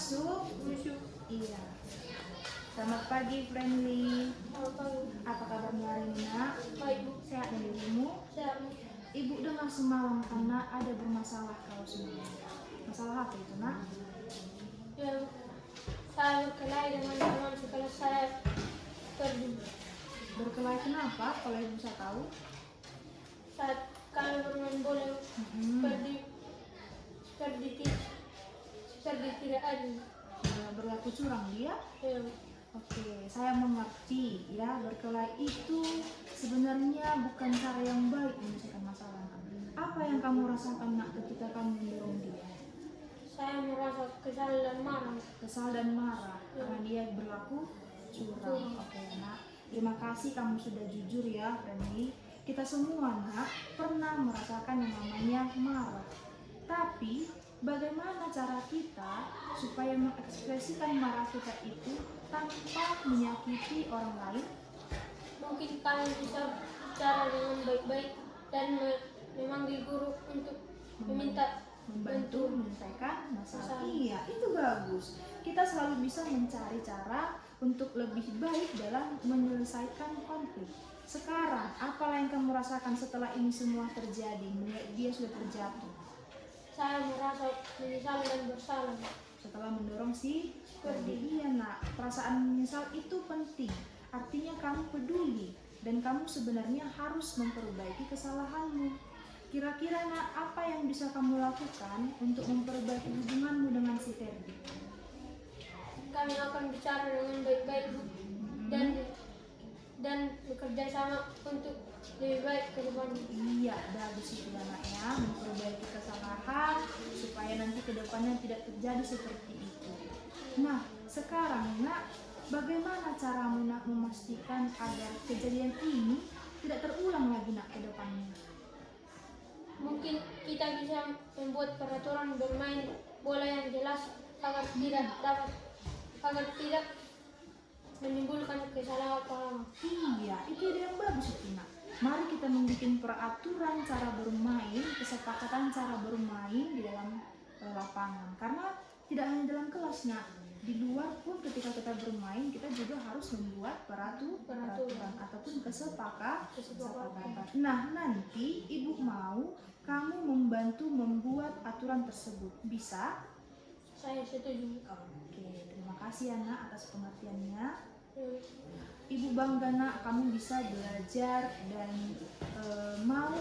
Masuk. Masuk. Iya. Selamat pagi, Friendly. Apa kabarmu hari ini, nak? Baik, Bu. Sehat dan dirimu? Sehat, Bu. Ibu dengar semalam karena ada bermasalah kau sendiri. Masalah apa itu, nak? Ya, saya berkelahi dengan teman sekelas saya pergi. Berkelahi kenapa? Kalau ibu bisa tahu. Saat kami bermain bola, pergi tidak adil. Berlaku curang dia. Ya, Oke, saya mengerti ya, berkelahi itu sebenarnya bukan cara yang baik menyelesaikan masalah. Apa yang kamu rasakan, nak, ketika kamu mendorong dia? saya merasa kesal dan marah. Kesal dan marah karena dia berlaku curang. Oke, nak, terima kasih kamu sudah jujur ya, Friendly. Kita semua, nak, pernah merasakan yang namanya marah. Tapi bagaimana cara kita supaya mengekspresikan marah kita itu tanpa menyakiti orang lain? Mungkin kalian bisa bicara dengan baik-baik dan memanggil guru untuk Membantu menyelesaikan masalah. Iya, itu bagus. Kita selalu bisa mencari cara untuk lebih baik dalam menyelesaikan konflik. Sekarang, apa yang kamu rasakan setelah ini semua terjadi, melihat dia sudah terjatuh? Saya merasa menyesal dan bersalah. Setelah mendorong si Ferdi, iya, nak, perasaan menyesal itu penting. Artinya kamu peduli dan kamu sebenarnya harus memperbaiki kesalahanmu. Kira-kira, nak, apa yang bisa kamu lakukan untuk memperbaiki hubunganmu dengan si Ferdi? Kami akan bicara dengan baik-baik, Bu, dan bekerja sama untuk lebih baik ke depannya. Iya, bagus itu, nak, ya, memperbaiki kesalahan supaya nanti ke depannya tidak terjadi seperti itu. Nah, sekarang, nak, bagaimana caramu, nak, memastikan agar kejadian ini tidak terulang lagi, nak, ke depannya? Mungkin kita bisa membuat peraturan bermain bola yang jelas agar tidak menimbulkan kesalahpahaman. Iya, itu ide yang bagus itu, nak. Mari kita membuat peraturan cara bermain, kesepakatan cara bermain di dalam lapangan. Karena tidak hanya dalam kelas, nak, di luar pun ketika kita bermain kita juga harus membuat peraturan ataupun kesepakatan. Nah, nanti ibu mau kamu membantu membuat aturan tersebut. Bisa? Saya setuju. Oke, terima kasih, anak, atas pengertiannya. Ibu bangga, nak, kamu bisa belajar dan mau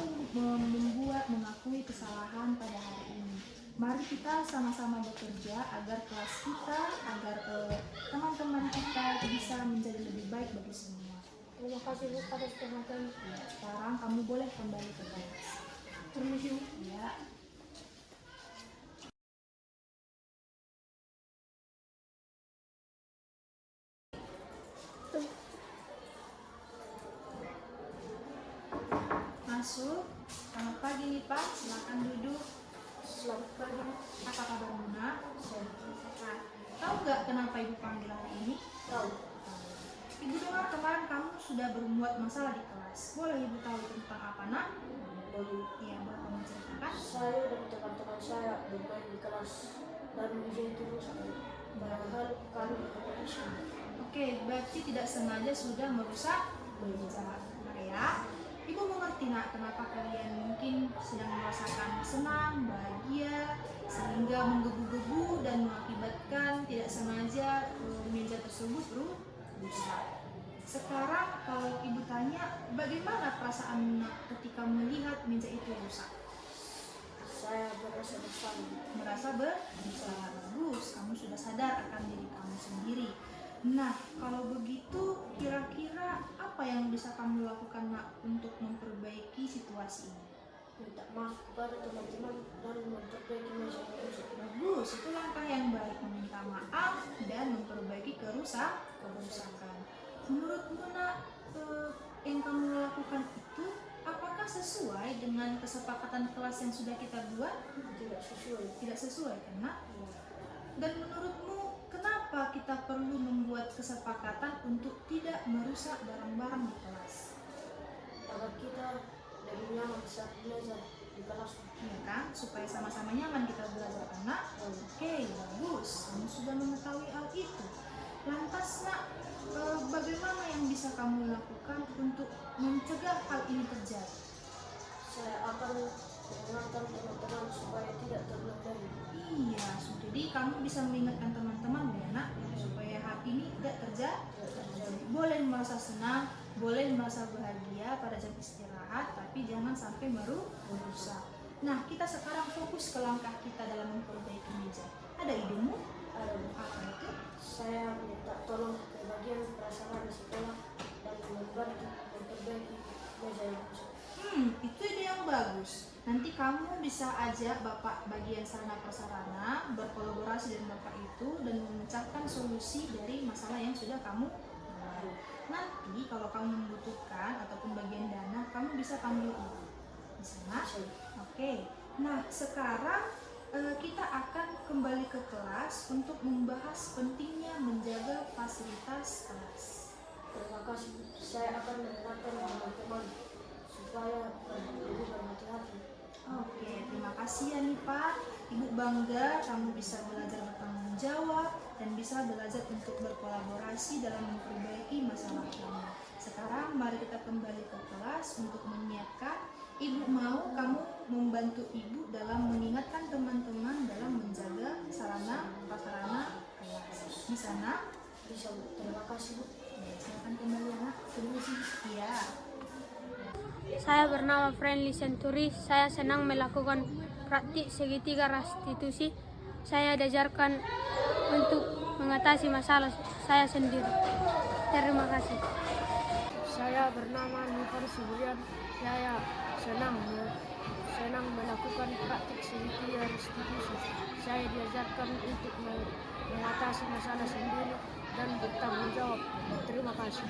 mengakui kesalahan pada hari ini. Mari kita sama-sama bekerja agar kelas kita, agar teman-teman kita bisa menjadi lebih baik bagi semua. Terima kasih, Bu, atas perhatian. Ya, sekarang kamu boleh kembali ke kelas. Permisi, Bu. Ya. Masuk. Selamat pagi nih, Pak. Silakan duduk. Selamat pagi, Bu. Apa kabarmu, nak? Sehat. Tahu nggak kenapa ibu panggil hari ini? Tahu. Ibu dengar kemarin kamu sudah berbuat masalah di kelas. Boleh ibu tahu tentang apa, nak? Iya, boleh kamu ceritakan? Saya dan teman-teman saya bermain di kelas dan meja itu rusak. Padahal kami berkompetisi. Oke, berarti tidak sengaja sudah merusak meja. Nah, ya. Ibu mengerti, nak, kenapa kalian mungkin sedang merasakan senang, bahagia, sehingga menggebu-gebu dan mengakibatkan tidak sengaja meja tersebut rusak. Sekarang kalau ibu tanya, bagaimana perasaan, nak, ketika melihat meja itu rusak? Saya merasa bersalah. Merasa bersalah. Bagus, kamu sudah sadar akan diri kamu sendiri. Nah, kalau begitu kira-kira apa yang bisa kamu lakukan, nak, untuk memperbaiki situasi ini? Minta maaf kepada teman-teman dan memperbaiki meja yang rusak. Bagus, itu langkah yang baik, meminta maaf dan memperbaiki kerusakan. Menurutmu, nak, yang kamu lakukan itu apakah sesuai dengan kesepakatan kelas yang sudah kita buat? Tidak sesuai, kan, nak? Dan menurutmu kenapa kita perlu membuat kesepakatan untuk tidak merusak barang-barang di kelas? Agar kita lebih nyaman saat belajar di kelas. ya kan? Supaya sama-sama nyaman kita belajar anak. Oke, bagus. Kamu sudah mengetahui hal itu. Lantas nak, bagaimana yang bisa kamu lakukan untuk mencegah hal ini terjadi? Saya akan mengingatkan teman-teman supaya tidak terulang lagi. Iya, jadi kamu bisa mengingatkan teman-teman ya nak, supaya hal ini tidak terjadi. Boleh merasa senang, boleh merasa bahagia pada jam istirahat, tapi jangan sampai merusak. Nah, kita sekarang fokus ke langkah kita dalam memperbaiki meja. Ada idemu? Apa itu? Saya minta tolong ke bagian prasarana sekolah dan membantu memperbaiki meja yang rusak. Itu ide yang bagus. Nanti kamu bisa ajak Bapak bagian sarana prasarana berkolaborasi dengan Bapak itu dan memecahkan solusi dari masalah yang sudah kamu buat. Nanti kalau kamu membutuhkan ataupun bagian dana, kamu bisa panggil ibu. Bisa nak? Oke. Nah, sekarang kita akan kembali ke kelas untuk membahas pentingnya menjaga fasilitas kelas. Terima kasih. Saya akan mengingatkan teman-teman supaya lebih berhati-hati. Oke, terima kasih ya Nipa. Ibu bangga kamu bisa belajar bertanggung jawab dan bisa belajar untuk berkolaborasi dalam memperbaiki masalah kamu. Sekarang mari kita kembali ke kelas untuk menyiapkan. Ibu mau kamu membantu ibu dalam mengingatkan teman-teman dalam menjaga sarana prasarana kelas. Bisa nak? Bisa, Bu. Terima kasih, Bu. Ya, silakan kembali anak. Terima kasih. Iya. Saya bernama Friendly Century. Saya senang melakukan praktik segitiga restitusi. Saya diajarkan untuk mengatasi masalah saya sendiri. Terima kasih. Saya bernama Nifar Sibulian. Saya senang melakukan praktik segitiga restitusi. Saya diajarkan untuk mengatasi masalah sendiri dan bertanggung jawab. Terima kasih.